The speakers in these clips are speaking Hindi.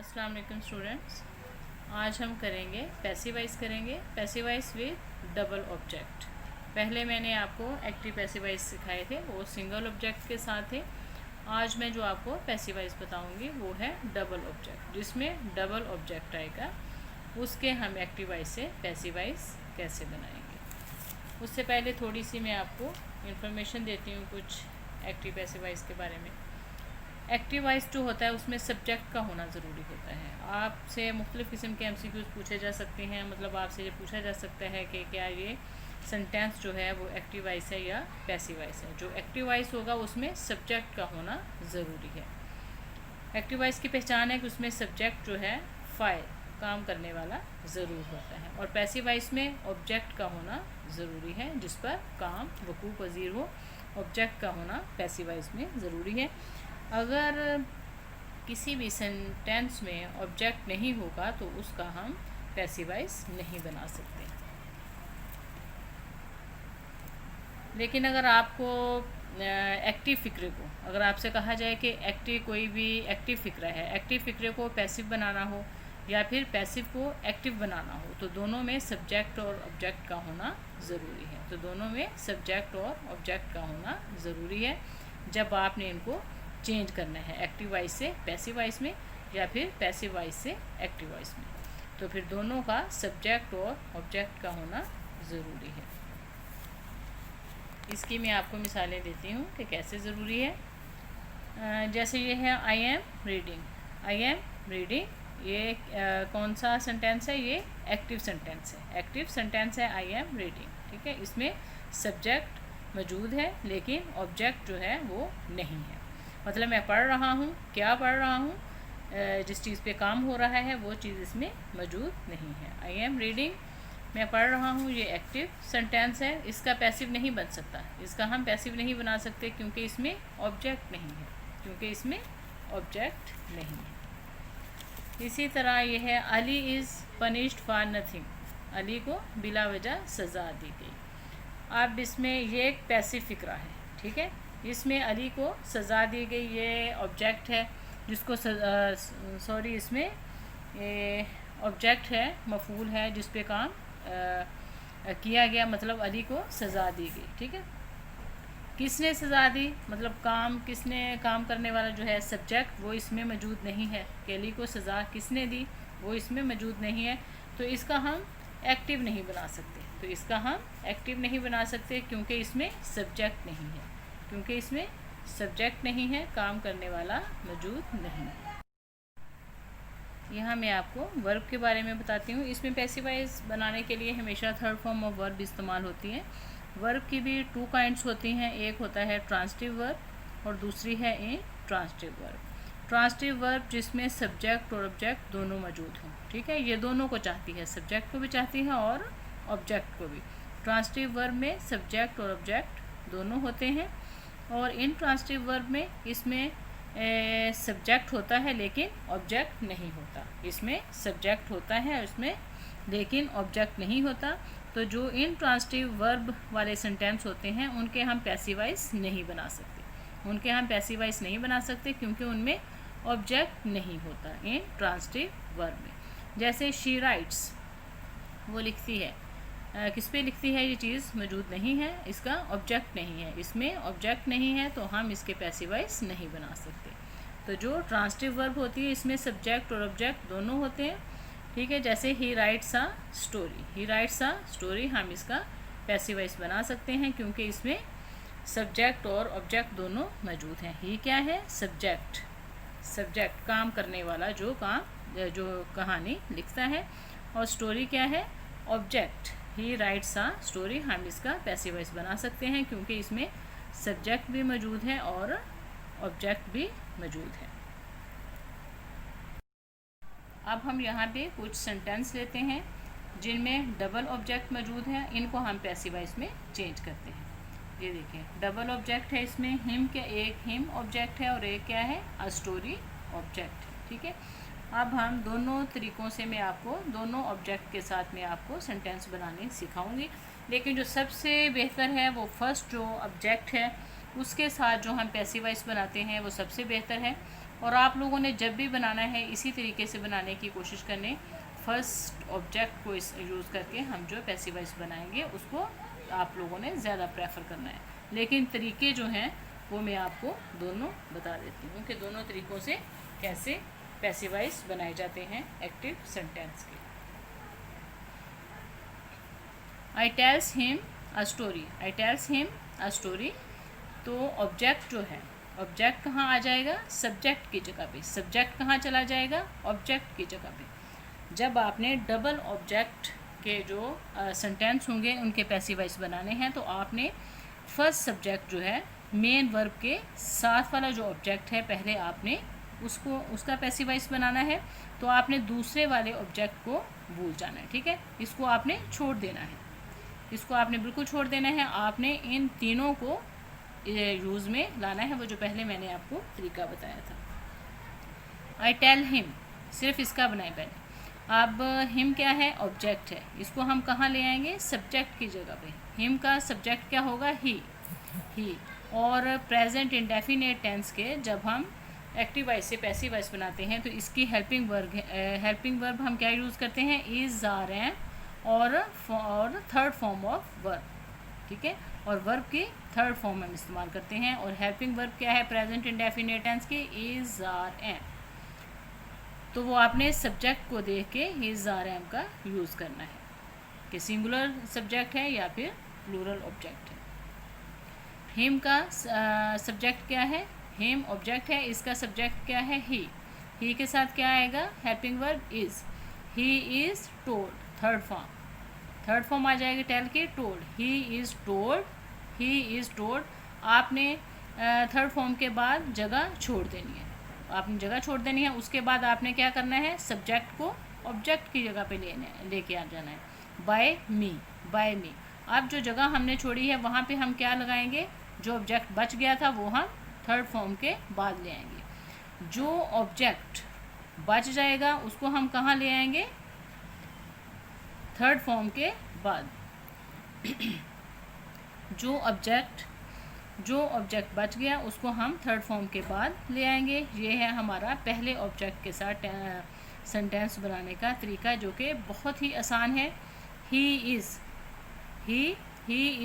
अस्सलाम वालेकुम स्टूडेंट्स। आज हम करेंगे पैसिवाइज विद डबल ऑब्जेक्ट। पहले मैंने आपको एक्टिव पैसिवाइज सिखाए थे, वो सिंगल ऑब्जेक्ट के साथ थे। आज मैं जो आपको पैसिवाइज बताऊंगी वो है डबल ऑब्जेक्ट, जिसमें डबल ऑब्जेक्ट आएगा। उसके हम एक्टिवाइज से पैसिवाइज कैसे बनाएंगे। उससे पहले थोड़ी सी मैं आपको इन्फॉर्मेशन देती हूँ कुछ एक्टिव पैसिवाइज के बारे में। एक्टिवाइज जो होता है उसमें सब्जेक्ट का होना ज़रूरी होता है। आपसे मुख्तलिफ़ किस्म के एमसीक्यूज़ पूछे जा सकते हैं, मतलब आपसे ये पूछा जा सकता है कि क्या ये सेंटेंस जो है वो एक्टिवाइज है या पैसिवाइज है। जो एक्टिवाइज होगा उसमें सब्जेक्ट का होना ज़रूरी है। एक्टिवाइज की पहचान है कि उसमें सब्जेक्ट जो है फाइल काम करने वाला ज़रूर होता है, और पैसिवाइज में ऑब्जेक्ट का होना ज़रूरी है जिस पर काम वकूफ़ पज़ीर हो। ऑब्जेक्ट का होना पैसिवाइज में ज़रूरी है। अगर किसी भी सेंटेंस में ऑब्जेक्ट नहीं होगा तो उसका हम पैसिवाइज नहीं बना सकते। लेकिन अगर आपको एक्टिव फ़िक्रे को, अगर आपसे कहा जाए कि कोई भी एक्टिव फ़िक्रा है, एक्टिव फ़िक्रे को पैसिव बनाना हो या फिर पैसिव को एक्टिव बनाना हो, तो दोनों में सब्जेक्ट और ऑब्जेक्ट का होना ज़रूरी है। तो दोनों में सब्जेक्ट और ऑब्जेक्ट का होना ज़रूरी है जब आपने इनको चेंज करना है, एक्टिवाइज से पैसिवाइज में या फिर पैसिवाइज से एक्टिवाइज में। तो फिर दोनों का सब्जेक्ट और ऑब्जेक्ट का होना ज़रूरी है। इसकी मैं आपको मिसालें देती हूँ कि कैसे ज़रूरी है। जैसे ये है आई एम रीडिंग, ये कौन सा सेंटेंस है? ये एक्टिव सेंटेंस है। एक्टिव सेंटेंस है आई एम रीडिंग, ठीक है। इसमें सब्जेक्ट मौजूद है लेकिन ऑब्जेक्ट जो है वो नहीं है। मतलब मैं पढ़ रहा हूँ, क्या पढ़ रहा हूँ, जिस चीज़ पे काम हो रहा है वो चीज़ इसमें मौजूद नहीं है। आई एम रीडिंग, मैं पढ़ रहा हूँ, ये एक्टिव सेंटेंस है। इसका पैसिव नहीं बन सकता, इसका हम पैसिव नहीं बना सकते क्योंकि इसमें ऑब्जेक्ट नहीं है, इसी तरह ये है Ali is punished for nothing, Ali को बिला वजह सज़ा दी गई। अब इसमें ये एक पैसिव फ़िक्रा है, ठीक है। इसमें अली को सज़ा दी गई, ये ऑब्जेक्ट है जिसको इसमें ये ऑब्जेक्ट है, मफूल है जिस पे काम किया गया, मतलब अली को सज़ा दी गई, ठीक है। किसने सज़ा दी, मतलब किसने काम करने वाला जो है सब्जेक्ट, वो इसमें मौजूद नहीं है कि अली को सज़ा किसने दी, वो इसमें मौजूद नहीं है। तो इसका हम एक्टिव नहीं बना सकते, क्योंकि इसमें सब्जेक्ट नहीं है, काम करने वाला मौजूद नहीं है। यहाँ मैं आपको वर्ब के बारे में बताती हूँ। इसमें पैसिवाइज बनाने के लिए हमेशा थर्ड फॉर्म ऑफ वर्ब इस्तेमाल होती है। वर्ब की भी टू काइंड्स होती हैं, एक होता है ट्रांसिटिव वर्ब और दूसरी है इंट्रांसिटिव वर्ब। ट्रांसिटिव वर्ब जिसमें सब्जेक्ट और ऑब्जेक्ट दोनों मौजूद हों, ठीक है। ये दोनों को चाहती है, सब्जेक्ट को भी चाहती है और ऑब्जेक्ट को भी। ट्रांसिटिव वर्ब में सब्जेक्ट और ऑब्जेक्ट दोनों होते हैं, और इंट्रांसिटिव वर्ब में इसमें सब्जेक्ट होता है लेकिन ऑब्जेक्ट नहीं होता। इसमें सब्जेक्ट होता है उसमें लेकिन ऑब्जेक्ट नहीं होता। तो जो इंट्रांसिटिव वर्ब वाले सेंटेंस होते हैं उनके हम पैसिवाइज नहीं बना सकते, क्योंकि उनमें ऑब्जेक्ट नहीं होता इंट्रांसिटिव वर्ब में। जैसे शी राइट्स, वो लिखती है, किस पे लिखती है, ये चीज़ मौजूद नहीं है, इसका ऑब्जेक्ट नहीं है, इसमें ऑब्जेक्ट नहीं है, तो हम इसके पैसिवाइज नहीं बना सकते। तो जो ट्रांसिटिव वर्ब होती है इसमें सब्जेक्ट और ऑब्जेक्ट दोनों होते हैं, ठीक है। जैसे ही राइट्स अ स्टोरी, हम इसका पैसिवाइज बना सकते हैं क्योंकि इसमें सब्जेक्ट और ऑब्जेक्ट दोनों मौजूद हैं। ही क्या है? सब्जेक्ट काम करने वाला, जो कहानी लिखता है, और स्टोरी क्या है? Object. He rights a story, हम इसका पैसिवाइज बना सकते हैं क्योंकि इसमें सब्जेक्ट भी मौजूद है और ऑब्जेक्ट भी मौजूद है। अब हम यहाँ पे कुछ सेंटेंस लेते हैं जिनमें डबल ऑब्जेक्ट मौजूद है, इनको हम पैसिवाइज में चेंज करते हैं। ये देखिए, डबल ऑब्जेक्ट है इसमें, एक हिम ऑब्जेक्ट है और एक क्या है? अ स्टोरी ऑब्जेक्ट, ठीक है। अब हम दोनों तरीक़ों से मैं आपको दोनों ऑब्जेक्ट के साथ में आपको सेंटेंस बनाने सिखाऊंगी, लेकिन जो सबसे बेहतर है वो फर्स्ट जो ऑब्जेक्ट है उसके साथ जो हम पैसिवाइज बनाते हैं वो सबसे बेहतर है। और आप लोगों ने जब भी बनाना है इसी तरीके से बनाने की कोशिश करने, फर्स्ट ऑब्जेक्ट को यूज़ करके हम जो पैसिव वॉइस बनाएंगे उसको आप लोगों ने ज़्यादा प्रेफर करना है। लेकिन तरीके जो हैं वो मैं आपको दोनों बता देती हूँ कि दोनों तरीक़ों से कैसे पैसिव वॉइस बनाए जाते हैं एक्टिव सेंटेंस के। I tells him a story, I tells him a story. तो ऑब्जेक्ट जो है, ऑब्जेक्ट कहाँ आ जाएगा? सब्जेक्ट की जगह पे। सब्जेक्ट कहाँ चला जाएगा? ऑब्जेक्ट की जगह पे। जब आपने डबल ऑब्जेक्ट के जो सेंटेंस होंगे उनके पैसिव वॉइस बनाने हैं तो आपने फर्स्ट सब्जेक्ट जो है मेन वर्ब के साथ वाला जो ऑब्जेक्ट है पहले आपने उसका पैसिव वॉइस बनाना है। तो आपने दूसरे वाले ऑब्जेक्ट को भूल जाना है, ठीक है। इसको आपने छोड़ देना है, इसको आपने बिल्कुल छोड़ देना है। आपने इन तीनों को यूज़ में लाना है, वो जो पहले मैंने आपको तरीका बताया था। आई टेल हिम, सिर्फ इसका बनाए पहले। अब हिम क्या है? ऑब्जेक्ट है। इसको हम कहाँ ले आएंगे? सब्जेक्ट की जगह पे। हिम का सब्जेक्ट क्या होगा? ही। और प्रेजेंट इंडेफिनेट टेंस के जब हम एक्टिव वॉइस से पैसिव वॉइस बनाते हैं तो इसकी हेल्पिंग वर्ब हम क्या यूज़ करते हैं? इज, आर, एम और थर्ड फॉर्म ऑफ वर्ब, ठीक है। और वर्ब की थर्ड फॉर्म हम इस्तेमाल करते हैं। और हेल्पिंग वर्ब क्या है प्रेजेंट इंडेफिनेट टेंस की? Is, are, am. तो वो आपने सब्जेक्ट को देख के इज, आर, एम का यूज़ करना है कि सिंगुलर सब्जेक्ट है या फिर प्लूरल ऑब्जेक्ट है। हिम का सब्जेक्ट क्या है? हिम ऑब्जेक्ट है, इसका सब्जेक्ट क्या है? ही के साथ क्या आएगा? Helping verb is. He is told, third form आ जाएगी टेल की, told. He is told, he is told. आपने थर्ड फॉर्म के बाद जगह छोड़ देनी है, आपने जगह छोड़ देनी है। उसके बाद आपने क्या करना है? सब्जेक्ट को ऑब्जेक्ट की जगह पे लेके आ जाना है। बाय मी, बाय मी। अब जो जगह हमने छोड़ी है वहाँ पे हम क्या लगाएंगे? जो ऑब्जेक्ट बच गया था वो हम थर्ड फॉर्म के बाद ले आएंगे। जो ऑब्जेक्ट बच जाएगा उसको हम कहाँ ले आएंगे? थर्ड फॉर्म के बाद। जो ऑब्जेक्ट बच गया उसको हम थर्ड फॉर्म के बाद ले आएंगे। ये है हमारा पहले ऑब्जेक्ट के साथ सेंटेंस बनाने का तरीका, जो कि बहुत ही आसान है। He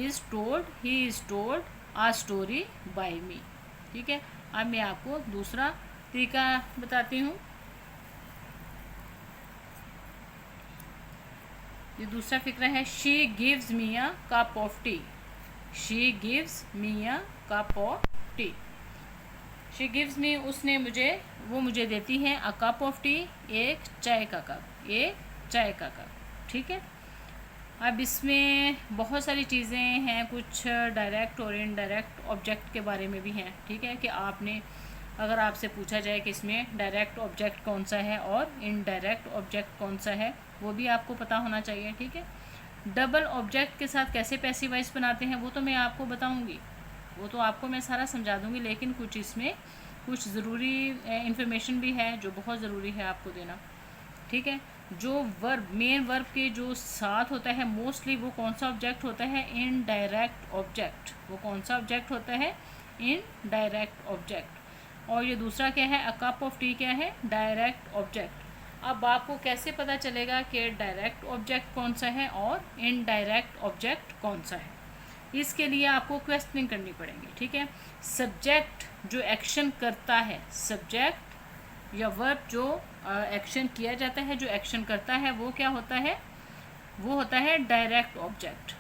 is told a story by me, ठीक है। अब मैं आपको दूसरा तरीका बताती हूँ। ये दूसरा फिक्र है। She gives me a cup of tea, she gives me a cup of tea. She gives मी, उसने मुझे देती है अ कप ऑफ टी, एक चाय का कप, ठीक है। अब इसमें बहुत सारी चीज़ें हैं, कुछ डायरेक्ट और इनडायरेक्ट ऑब्जेक्ट के बारे में भी हैं, ठीक है। कि आपने अगर आपसे पूछा जाए कि इसमें डायरेक्ट ऑब्जेक्ट कौन सा है और इनडायरेक्ट ऑब्जेक्ट कौन सा है, वो भी आपको पता होना चाहिए, ठीक है। डबल ऑब्जेक्ट के साथ कैसे पैसिव वॉइस बनाते हैं वो तो मैं आपको बताऊंगी, वो तो आपको मैं सारा समझा दूंगी। लेकिन कुछ इसमें कुछ ज़रूरी इन्फॉर्मेशन भी है जो बहुत ज़रूरी है आपको देना, ठीक है। जो वर्ब, मेन वर्ब के जो साथ होता है मोस्टली वो कौन सा ऑब्जेक्ट होता है? Indirect object. वो कौन सा ऑब्जेक्ट होता है? Indirect object. और ये दूसरा क्या है? अ कप ऑफ टी क्या है? Direct object. अब आपको कैसे पता चलेगा कि डायरेक्ट ऑब्जेक्ट कौन सा है और इनडायरेक्ट ऑब्जेक्ट कौन सा है? इसके लिए आपको क्वेश्चनिंग करनी पड़ेगी, ठीक है। सब्जेक्ट जो एक्शन करता है, सब्जेक्ट या वर्ब जो एक्शन किया जाता है, जो एक्शन करता है, वो क्या होता है? वो होता है डायरेक्ट ऑब्जेक्ट।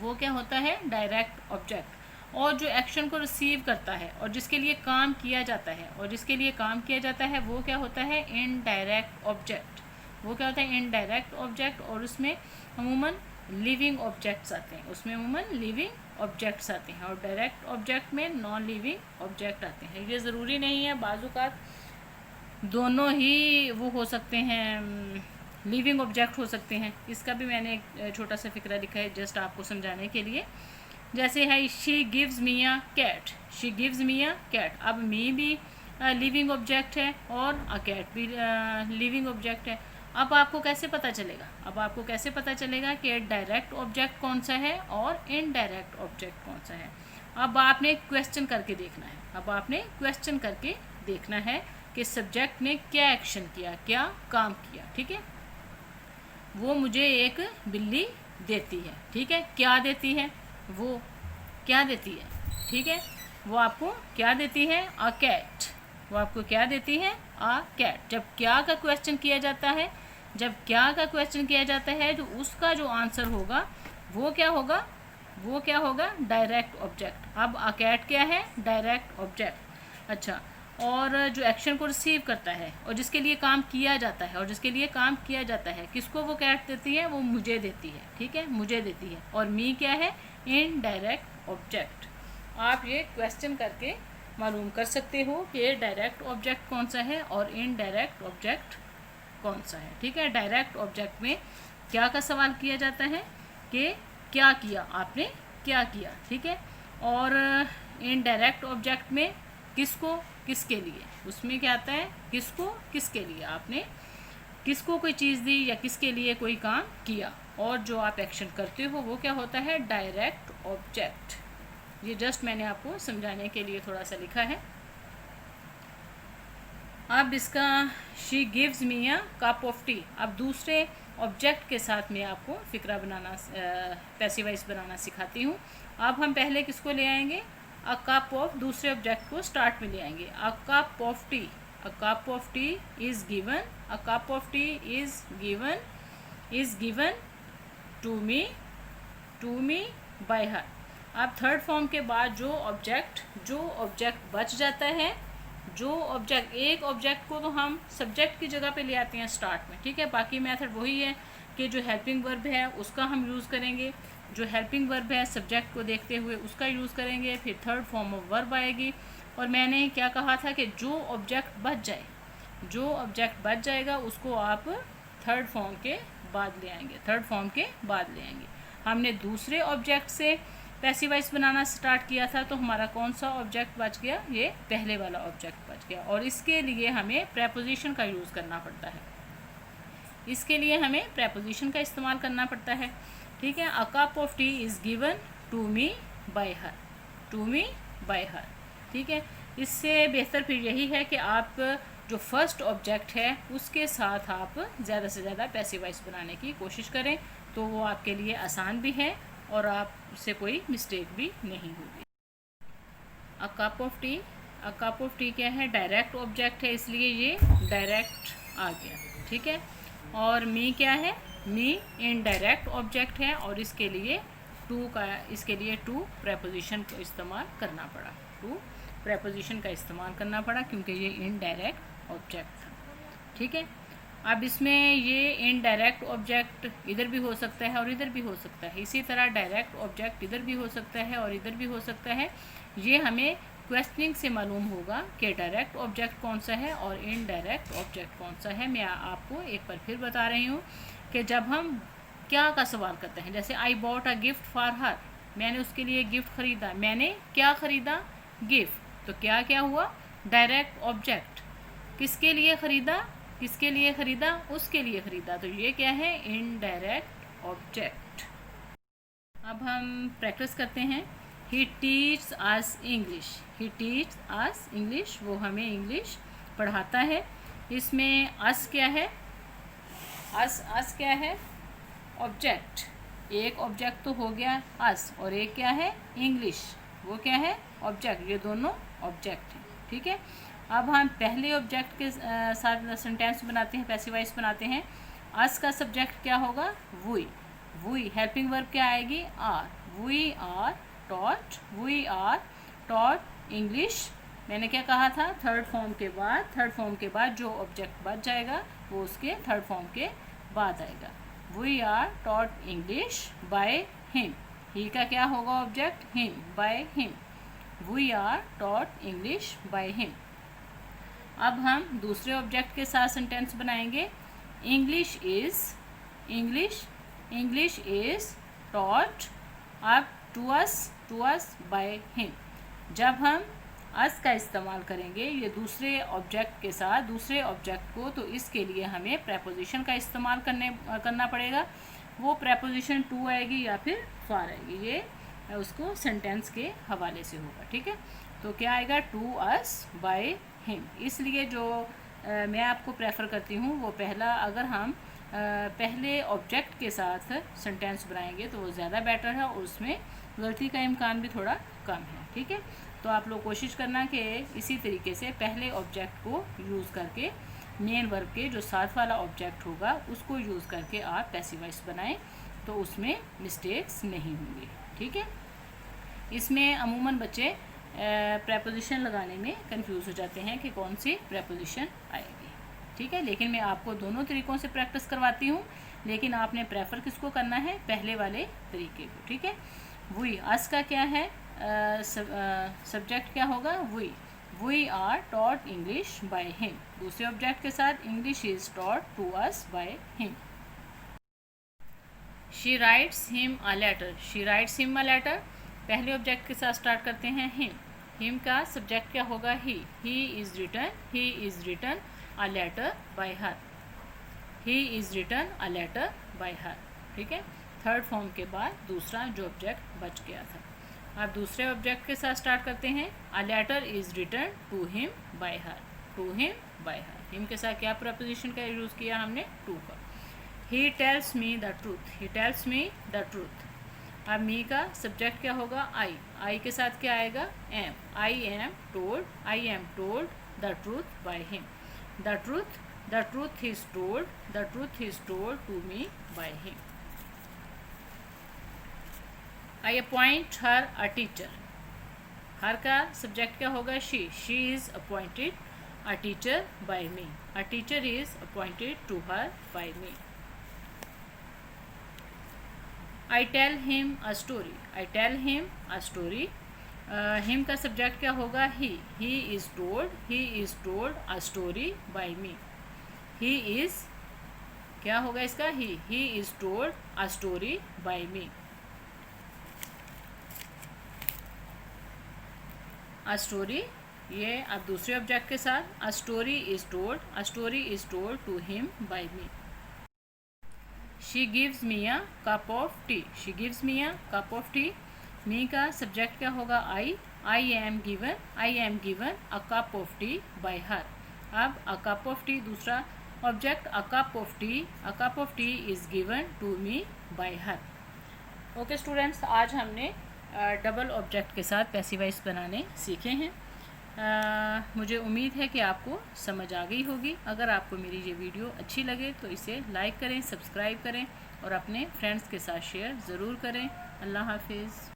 वो क्या होता है? Direct object. और जो एक्शन को रिसीव करता है और जिसके लिए काम किया जाता है, वो क्या होता है? Indirect object. वो क्या होता है? Indirect object. और उसमें अमूमन लिविंग ऑब्जेक्ट्स आते हैं और डायरेक्ट ऑब्जेक्ट में नॉन लिविंग ऑब्जेक्ट आते हैं। ये ज़रूरी नहीं है, बाज़-औक़ात दोनों ही वो हो सकते हैं, लिविंग ऑब्जेक्ट हो सकते हैं। इसका भी मैंने एक छोटा सा फिक्रा लिखा है जस्ट आपको समझाने के लिए। जैसे है she gives me a cat, she gives me a cat. अब मी भी लिविंग ऑब्जेक्ट है और अ कैट भी लिविंग ऑब्जेक्ट है। अब आपको कैसे पता चलेगा कि डायरेक्ट ऑब्जेक्ट कौन सा है और इनडायरेक्ट ऑब्जेक्ट कौन सा है? अब आपने क्वेश्चन करके देखना है, देखना है कि सब्जेक्ट ने क्या एक्शन किया, क्या काम किया। ठीक है, वो मुझे एक बिल्ली देती है। ठीक है, क्या देती है, वो क्या देती है। ठीक है, वो आपको क्या देती है, अ कैट। वो आपको क्या देती है, अ कैट। जब क्या का क्वेश्चन किया जाता है, जब क्या का क्वेश्चन किया जाता है तो उसका जो आंसर होगा वो क्या होगा, वो क्या होगा, डायरेक्ट ऑब्जेक्ट। अब अ कैट क्या है, डायरेक्ट ऑब्जेक्ट। अच्छा, और जो एक्शन को रिसीव करता है और जिसके लिए काम किया जाता है, और जिसके लिए काम किया जाता है, किसको वो कैट देती है, वो मुझे देती है। ठीक है, मुझे देती है। और मी क्या है, इनडायरेक्ट ऑब्जेक्ट। आप ये क्वेश्चन करके मालूम कर सकते हो कि डायरेक्ट ऑब्जेक्ट कौन सा है और इनडायरेक्ट ऑब्जेक्ट कौन सा है। ठीक है, डायरेक्ट ऑब्जेक्ट में क्या का सवाल किया जाता है कि क्या किया आपने, क्या किया। ठीक है, और इनडायरेक्ट ऑब्जेक्ट में किसको, किसके लिए, उसमें क्या आता है, किसको किसके लिए, आपने किसको कोई चीज़ दी या किसके लिए कोई काम किया। और जो आप एक्शन करते हो वो क्या होता है, डायरेक्ट ऑब्जेक्ट। ये जस्ट मैंने आपको समझाने के लिए थोड़ा सा लिखा है। अब इसका she gives me a cup of T. अब दूसरे ऑब्जेक्ट के साथ मैं आपको फ़िक्रा बनाना, पैसिव वॉइस बनाना सिखाती हूँ। अब हम पहले किसको ले आएंगे, अ कप ऑफ, दूसरे ऑब्जेक्ट को स्टार्ट में ले आएंगे। A cup of tea, a cup of tea is given, a cup of tea is given to me by her. अब थर्ड फॉर्म के बाद जो ऑब्जेक्ट बच जाता है, जो ऑब्जेक्ट, एक ऑब्जेक्ट को तो हम सब्जेक्ट की जगह पे ले आते हैं स्टार्ट में। ठीक है, बाकी मेथड वही है कि जो हेल्पिंग वर्ब है उसका हम यूज़ करेंगे, जो हेल्पिंग वर्ब है सब्जेक्ट को देखते हुए उसका यूज़ करेंगे, फिर थर्ड फॉर्म ऑफ वर्ब आएगी। और मैंने क्या कहा था कि जो ऑब्जेक्ट बच जाए, जो ऑब्जेक्ट बच जाएगा उसको आप थर्ड फॉर्म के बाद ले आएंगे, थर्ड फॉर्म के बाद ले आएंगे। हमने दूसरे ऑब्जेक्ट से पैसिव वॉइस बनाना स्टार्ट किया था, तो हमारा कौन सा ऑब्जेक्ट बच गया, ये पहले वाला ऑब्जेक्ट बच गया। और इसके लिए हमें प्रेपोजिशन का यूज़ करना पड़ता है, इसके लिए हमें प्रेपोजिशन का इस्तेमाल करना पड़ता है। ठीक है, a cup of tea is given to me by her, to me by her. ठीक है, इससे बेहतर फिर यही है कि आप जो फर्स्ट ऑब्जेक्ट है उसके साथ आप ज़्यादा से ज़्यादा पैसिव वॉइस बनाने की कोशिश करें, तो वो आपके लिए आसान भी है और आपसे कोई मिस्टेक भी नहीं होगी। अ cup of tea, a cup of T क्या है, डायरेक्ट ऑब्जेक्ट है, इसलिए ये डायरेक्ट आ गया। ठीक है, और मी क्या है, मी इनडायरेक्ट ऑब्जेक्ट है और इसके लिए टू प्रेपोजिशन का इस्तेमाल करना पड़ा, टू प्रेपोजिशन का इस्तेमाल करना पड़ा क्योंकि ये इनडायरेक्ट ऑब्जेक्ट था। ठीक है, अब इसमें ये इनडायरेक्ट ऑब्जेक्ट इधर भी हो सकता है और इधर भी हो सकता है, इसी तरह डायरेक्ट ऑब्जेक्ट इधर भी हो सकता है और इधर भी हो सकता है। ये हमें क्वेश्चनिंग से मालूम होगा कि डायरेक्ट ऑब्जेक्ट कौन सा है और इनडायरेक्ट ऑब्जेक्ट कौन सा है। मैं आपको एक बार फिर बता रही हूँ कि जब हम क्या का सवाल करते हैं, जैसे I bought a gift for her, मैंने उसके लिए गिफ्ट खरीदा, मैंने क्या खरीदा, गिफ्ट। तो क्या क्या हुआ, डायरेक्ट ऑब्जेक्ट, किसके लिए खरीदा, किसके लिए खरीदा, उसके लिए खरीदा, तो ये क्या है, इनडायरेक्ट ऑब्जेक्ट। अब हम प्रैक्टिस करते हैं। ही टीच अस इंग्लिश, ही टीच अस इंग्लिश, वो हमें इंग्लिश पढ़ाता है। इसमें अस क्या है, अस क्या है, ऑब्जेक्ट। एक ऑब्जेक्ट तो हो गया अस और एक क्या है, इंग्लिश, वो क्या है, ऑब्जेक्ट। ये दोनों ऑब्जेक्ट हैं। ठीक है, अब हम पहले ऑब्जेक्ट के साथ सेंटेंस बनाते हैं, पैसिव वॉइस बनाते हैं। अस का सब्जेक्ट क्या होगा, वी, वी। हेल्पिंग वर्ब क्या आएगी, are, we are taught, we are taught English. मैंने क्या कहा था, थर्ड फॉर्म के बाद जो ऑब्जेक्ट बच जाएगा वो उसके थर्ड फॉर्म के बाद आएगा। We are taught English by him, he का क्या होगा object, him, by him. We are taught English by him. अब हम दूसरे ऑब्जेक्ट के साथ सेंटेंस बनाएंगे। इंग्लिश इज़ टॉट अब टू अस बाय हिम। जब हम अस का इस्तेमाल करेंगे ये दूसरे ऑब्जेक्ट के साथ, दूसरे ऑब्जेक्ट को, तो इसके लिए हमें प्रेपोजिशन का इस्तेमाल करना पड़ेगा। वो प्रेपोजिशन टू आएगी या फिर फॉर आएगी, ये उसको सेंटेंस के हवाले से होगा। ठीक है, तो क्या आएगा, टू अस बाय हिम। इसलिए जो मैं आपको प्रेफर करती हूँ वो पहला, अगर हम पहले ऑब्जेक्ट के साथ सेंटेंस बनाएंगे तो वो ज़्यादा बेटर है और उसमें गलती का इम्कान भी थोड़ा कम है। ठीक है, तो आप लोग कोशिश करना कि इसी तरीके से पहले ऑब्जेक्ट को यूज़ करके मेन वर्ब के जो साथ वाला ऑब्जेक्ट होगा उसको यूज़ करके आप पैसिव वॉइस बनाएं, तो उसमें मिस्टेक्स नहीं होंगे। ठीक है, इसमें अमूमन बच्चे प्रेपोजिशन लगाने में कंफ्यूज हो जाते हैं कि कौन सी प्रेपोजिशन आएगी। ठीक है, लेकिन मैं आपको दोनों तरीक़ों से प्रैक्टिस करवाती हूँ, लेकिन आपने प्रेफर किसको करना है, पहले वाले तरीके को। ठीक है, वी अस का क्या है, सब्जेक्ट क्या होगा, we are taught English by him. दूसरे ऑब्जेक्ट के साथ English is taught to us by him. She writes him a letter, she writes him a letter. पहले ऑब्जेक्ट के साथ स्टार्ट करते हैं हिम। हिम का सब्जेक्ट क्या होगा, he is written a letter by her, he is written a letter by her. ठीक है, थर्ड फॉर्म के बाद दूसरा जो ऑब्जेक्ट बच गया था। अब दूसरे ऑब्जेक्ट के साथ स्टार्ट करते हैं, a letter is written to him by her, to him by her. Him के साथ क्या प्रपोजिशन का यूज़ किया हमने, टू का। He tells me the truth, he tells me the truth. अब मी का सब्जेक्ट क्या होगा, आई के साथ क्या आएगा, am, I am told the truth by him, the truth is told to me by him. I appoint her a teacher, her का सब्जेक्ट क्या होगा, she is appointed a teacher by me, a teacher is appointed to her by me. I tell him a story, I tell him a story. Him का सब्जेक्ट क्या होगा, he is told a story by me, he is क्या होगा इसका, he is told a story by me. A story, ये अब दूसरे ऑब्जेक्ट के साथ, a story is told to him by me. She gives me a cup of tea, she gives me a cup of tea. Me का सब्जेक्ट क्या होगा, I am given a cup of tea by her. अब अ कप ऑफ टी दूसरा object, a cup of tea is given to me by her. Okay students, आज हमने डबल ऑब्जेक्ट के साथ पैसिव वॉइस बनाने सीखे हैं। मुझे उम्मीद है कि आपको समझ आ गई होगी। अगर आपको मेरी ये वीडियो अच्छी लगे तो इसे लाइक करें, सब्सक्राइब करें और अपने फ्रेंड्स के साथ शेयर ज़रूर करें। अल्लाह हाफिज़।